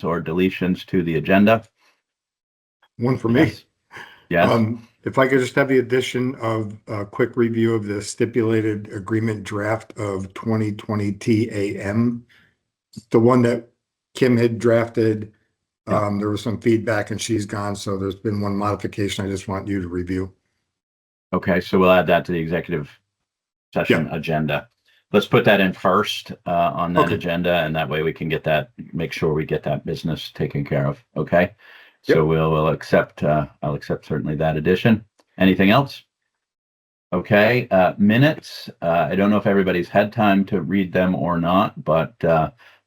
or deletions to the agenda? One for me. Yes. If I could just have the addition of a quick review of the stipulated agreement draft of 2020 TAM, the one that Kim had drafted. There was some feedback and she's gone, so there's been one modification I just want you to review. Okay, so we'll add that to the executive session agenda. Let's put that in first on that agenda, and that way we can get that, make sure we get that business taken care of. Okay. So we'll accept, I'll accept certainly that addition. Anything else? Okay, minutes. I don't know if everybody's had time to read them or not, but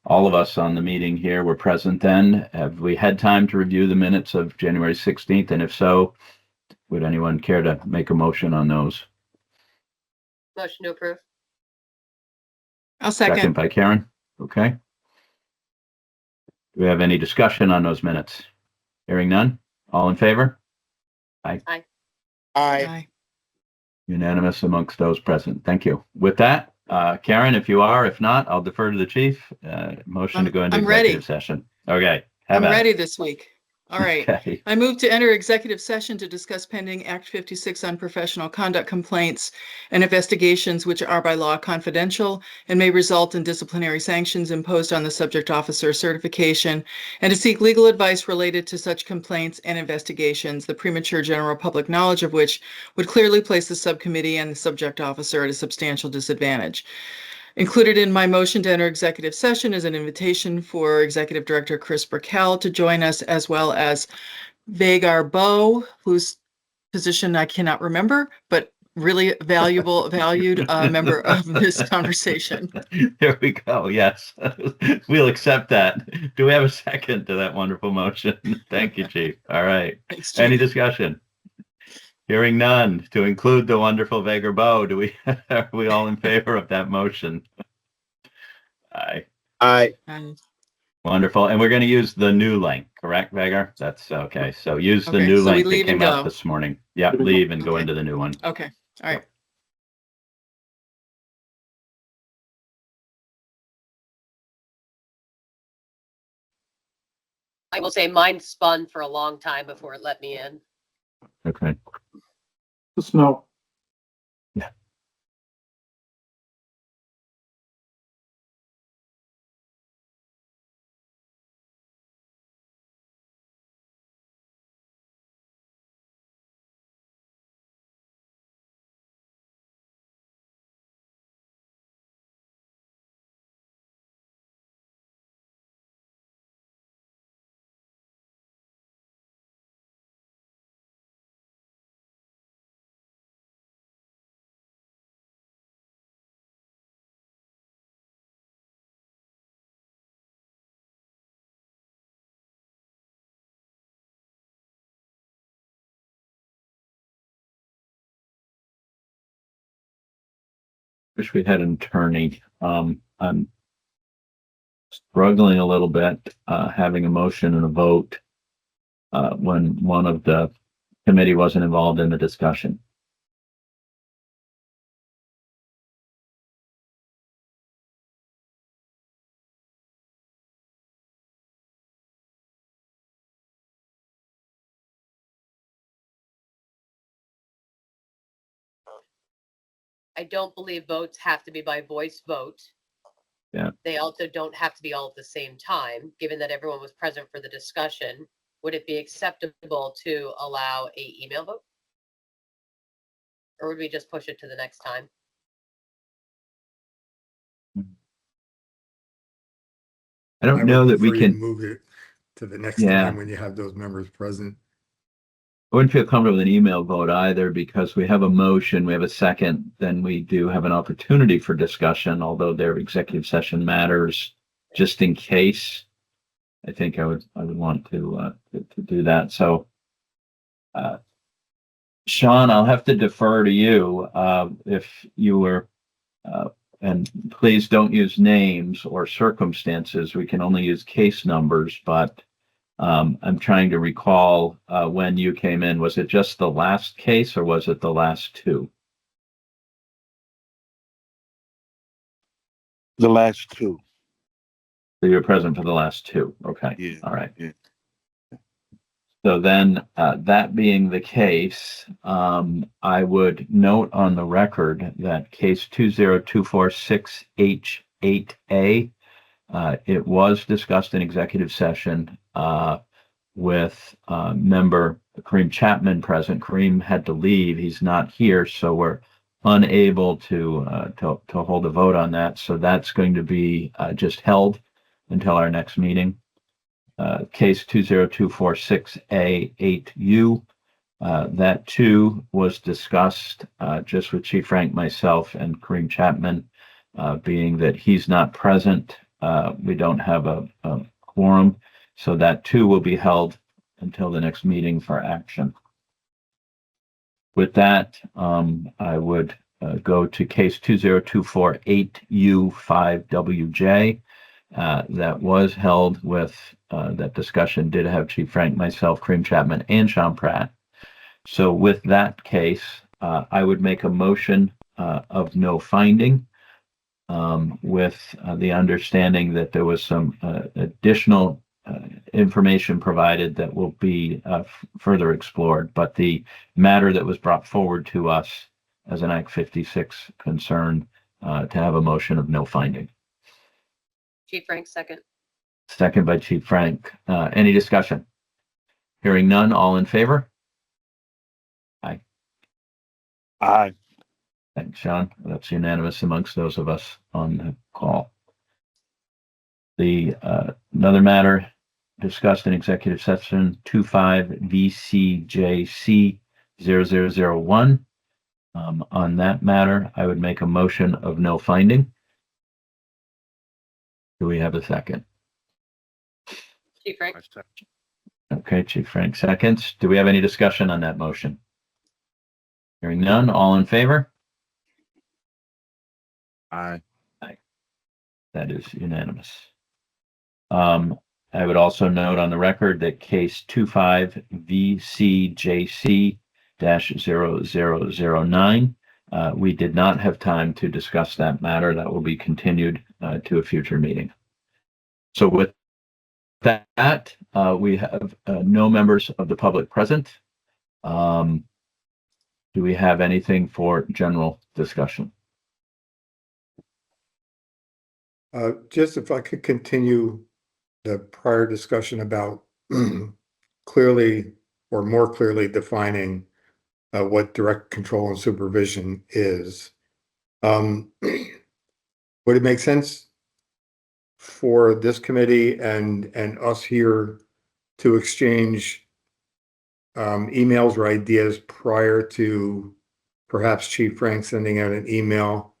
all of us on the meeting here were present then. Have we had time to review the minutes of January 16th? And if so, would anyone care to make a motion on those? Motion to approve. I'll second. Second by Karen. Okay. Do we have any discussion on those minutes? Hearing none. All in favor? Aye. Aye. Aye. Unanimous amongst those present. Thank you. With that, Karen, if you are, if not, I'll defer to the chief. Motion to go into I'm ready. executive session. Okay. I'm ready this week. All right. Okay. I move to enter executive session to discuss pending Act 56 unprofessional conduct complaints and investigations which are by law confidential and may result in disciplinary sanctions imposed on the subject officer certification, and to seek legal advice related to such complaints and investigations, the premature general public knowledge of which would clearly place the subcommittee and the subject officer at a substantial disadvantage. Included in my motion to enter executive session is an invitation for Executive Director Chris Burkell to join us, as well as Vagar Bow, whose position I cannot remember, but really valued member of this conversation. There we go. Yes, we'll accept that. Do we have a second to that wonderful motion? Thank you, Chief. All right. Thanks, Chief. Any discussion? Hearing none. To include the wonderful Vagar Bow, are we all in favor of that motion? Aye. Aye. Wonderful. And we're going to use the new link, correct, Vagar? That's okay. So use the Okay, new so we link that leave and came out go. this morning. Yep, leave and go Okay. into the new one. Okay. All right. I will say mine spun for a long time before it let me in. Okay. Snow. Yeah. Wish we had an attorney. I'm struggling a little bit, having a motion and a vote, when one of the committee wasn't involved in the discussion. I don't believe votes have to be by voice vote. Yeah. They also don't have to be all at the same time, given that everyone was present for the discussion. Would it be acceptable to allow a email vote? Or would we just push it to the next time? I don't know that we prefer you can. move it to the next Yeah. time when you have those members present. I wouldn't feel comfortable with an email vote either, because we have a motion, we have a second, then we do have an opportunity for discussion, although their executive session matters just in case. I think I would want to do that. So, Sean, I'll have to defer to you, if you were, and please don't use names or circumstances. We can only use case numbers, but I'm trying to recall when you came in. Was it just the last case or was it the last two? The last two. So you're present for the last two. Okay. Yeah. All right. Yeah. So then, that being the case, I would note on the record that case 20246H8A, it was discussed in executive session, with, member Kareem Chapman present. Kareem had to leave. He's not here, so we're unable to hold a vote on that. So that's going to be, just held until our next meeting. Case 20246A8U, that too was discussed, just with Chief Frank, myself, and Kareem Chapman, being that he's not present. We don't have a quorum, so that too will be held until the next meeting for action. With that, I would go to case 20248U5WJ. That was held with, that discussion did have Chief Frank, myself, Kareem Chapman, and Sean Pratt. So with that case, I would make a motion of no finding, with the understanding that there was some additional information provided that will be further explored. But the matter that was brought forward to us as an Act 56 concern, to have a motion of no finding. Chief Frank, second. Second by Chief Frank. Any discussion? Hearing none, all in favor? Aye. Thanks, Sean. That's unanimous amongst those of us on the call. The another matter discussed in executive session 25VCJC0001. On that matter, I would make a motion of no finding. Do we have a second? Chief Frank, Okay, Chief Frank seconds. Do we have any discussion on that motion? Hearing none, all in favor? Aye. That is unanimous. I would also note on the record that case 25VCJC-0009, we did not have time to discuss that matter. That will be continued to a future meeting. So with that, we have no members of the public present. Do we have anything for general discussion? Just if I could continue the prior discussion about clearly or more clearly defining what direct control and supervision is. Would it make sense for this committee and us here to exchange emails or ideas prior to perhaps Chief Frank sending out an email?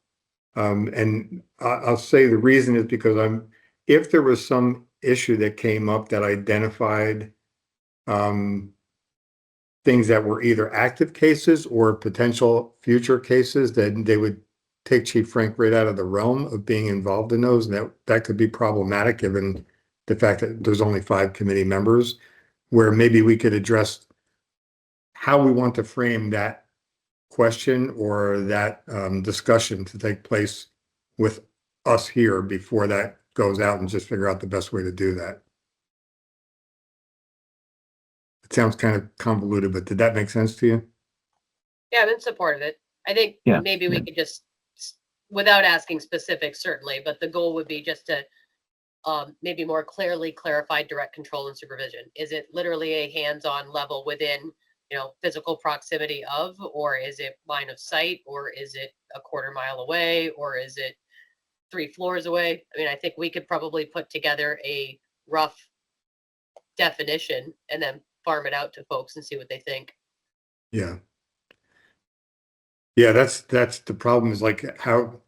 And I'll say the reason is because if there was some issue that came up that identified things that were either active cases or potential future cases, then they would take Chief Frank right out of the realm of being involved in those. And that could be problematic given the fact that there's only 5 committee members, where maybe we could address how we want to frame that question or that discussion to take place with us here before that goes out, and just figure out the best way to do that. It sounds kind of convoluted, but did that make sense to you? yeah, I'm in support of it. I think Yeah. maybe we could just, without asking specifics, certainly, but the goal would be just to maybe more clearly clarify direct control and supervision. Is it literally a hands-on level within, physical proximity of, or is it line of sight, or is it a quarter mile away, or is it 3 floors away? I mean, I think we could probably put together a rough definition and then farm it out to folks and see what they think. Yeah. Yeah, that's the problem, is like how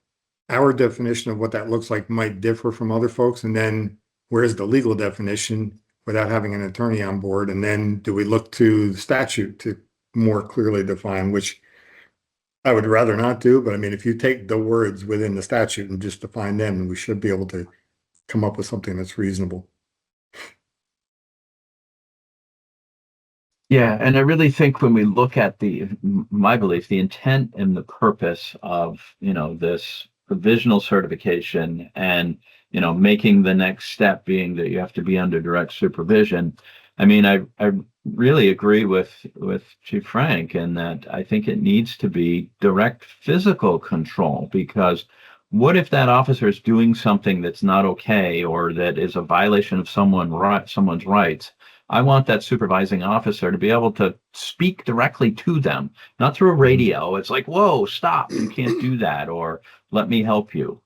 our definition of what that looks like might differ from other folks. And then where's the legal definition without having an attorney on board? And then do we look to the statute to more clearly define, which I would rather not do. But I mean, if you take the words within the statute and just define them, we should be able to come up with something that's reasonable. Yeah, and I really think when we look at my belief, the intent and the purpose of, this provisional certification and, making the next step being that you have to be under direct supervision. I mean, I really agree with Chief Frank in that I think it needs to be direct physical control, because what if that officer is doing something that's not okay or that is a violation of someone's rights? I want that supervising officer to be able to speak directly to them, not through a radio. It's like, whoa, stop, you can't do that, or let me help you.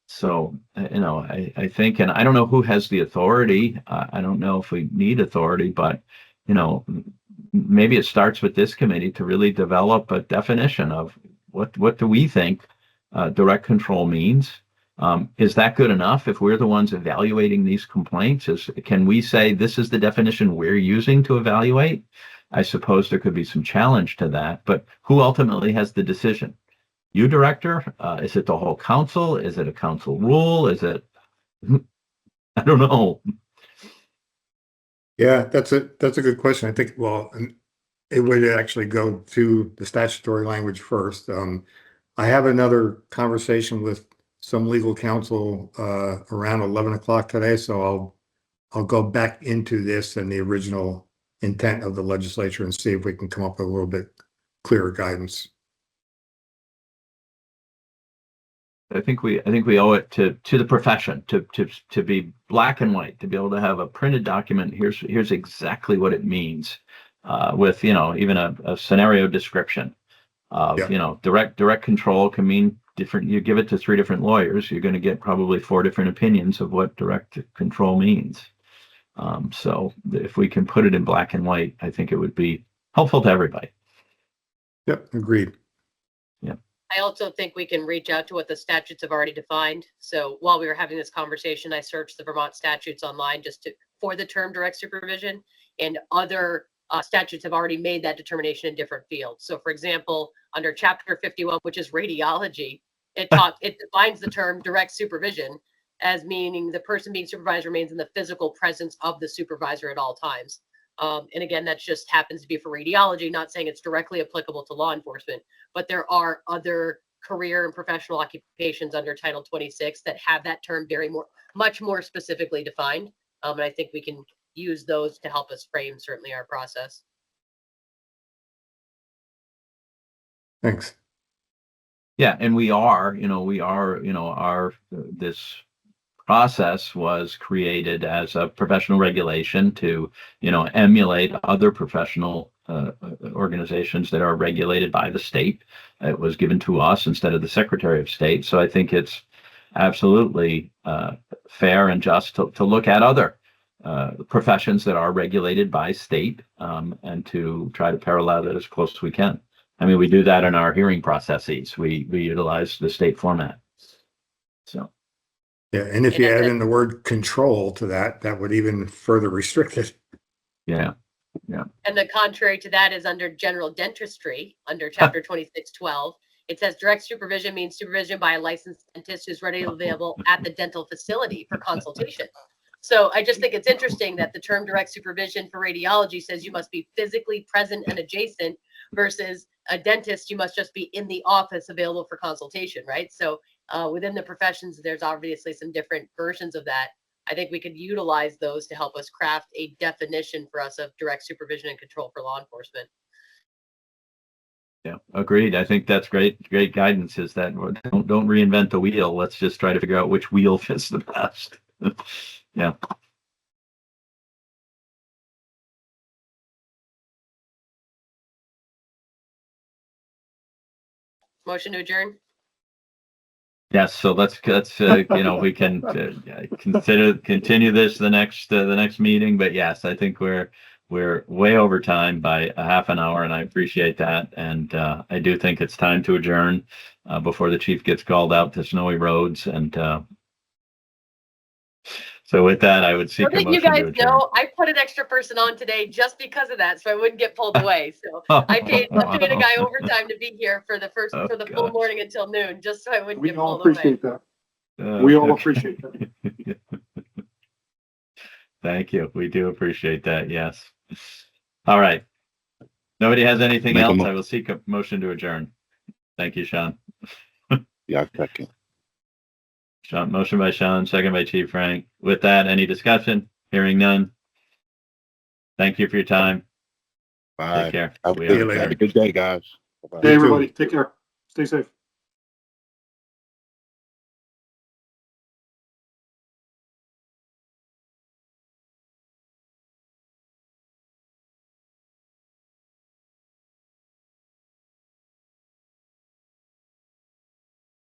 So, I think, and I don't know who has the authority. I don't know if we need authority, but, maybe it starts with this committee to really develop a definition of what do we think direct control means. Is that good enough if we're the ones evaluating these complaints? Can we say this is the definition we're using to evaluate? I suppose there could be some challenge to that, but who ultimately has the decision? You, director? Is it the whole council? Is it a council rule? Is it? I don't know. Yeah, that's a good question. I think, well, it would actually go to the statutory language first. I have another conversation with some legal counsel around 11 o'clock today, so I'll go back into this and the original intent of the legislature and see if we can come up with a little bit clearer guidance. I think we owe it to the profession to be black and white, to be able to have a printed document. Here's exactly what it means, with even a scenario description of direct control can mean different. You give it to 3 different lawyers, you're going to get probably 4 different opinions of what direct control means. So if we can put it in black and white, I think it would be helpful to everybody. Yep, agreed. I also think we can reach out to what the statutes have already defined. So while we were having this conversation, I searched the Vermont statutes online for the term direct supervision, and other statutes have already made that determination in different fields. So for example, under chapter 51, which is radiology, it defines the term direct supervision as meaning the person being supervised remains in the physical presence of the supervisor at all times. And again, that just happens to be for radiology, not saying it's directly applicable to law enforcement, but there are other career and professional occupations under Title 26 that have that term much more specifically defined. And I think we can use those to help us frame certainly our process. Thanks. Yeah, and this process was created as a professional regulation to, emulate other professional organizations that are regulated by the state. It was given to us instead of the Secretary of State. So I think it's absolutely fair and just to look at other professions that are regulated by state, and to try to parallel it as close as we can. I mean, we do that in our hearing processes. We utilize the state format. So. Yeah, and if you add in the word control to that, that would even further restrict it. Yeah. And the contrary to that is under general dentistry, under chapter 2612. It says direct supervision means supervision by a licensed dentist who's readily available at the dental facility for consultation. So I just think it's interesting that the term direct supervision for radiology says you must be physically present and adjacent, versus a dentist, you must just be in the office available for consultation, right? So within the professions, there's obviously some different versions of that. I think we could utilize those to help us craft a definition for us of direct supervision and control for law enforcement. Yeah, agreed. I think that's great guidance, is that don't reinvent the wheel. Let's just try to figure out which wheel fits the best. Yeah. Motion to adjourn. Yes. So let's we can continue this the next meeting. But yes, I think we're way over time by a half an hour, and I appreciate that. And I do think it's time to adjourn before the chief gets called out to snowy roads. And so with that, I would seek a motion you guys to adjourn. know I put an extra person on today just because of that, so I wouldn't get pulled away. So I paid a guy overtime to be here for the full morning until noon, just so I wouldn't get pulled away. We all appreciate that. We all appreciate that. Thank you. We do appreciate that. Yes. All right. Nobody has anything else. I will seek a motion to adjourn. Thank you, Sean. Yeah, second. Sean, motion by Sean, second by Chief Frank. With that, any discussion? Hearing none. Thank you for your time. Take Bye. care. Have We See you are later. a good day, guys. Bye-bye. Hey, everybody, take care. Stay safe.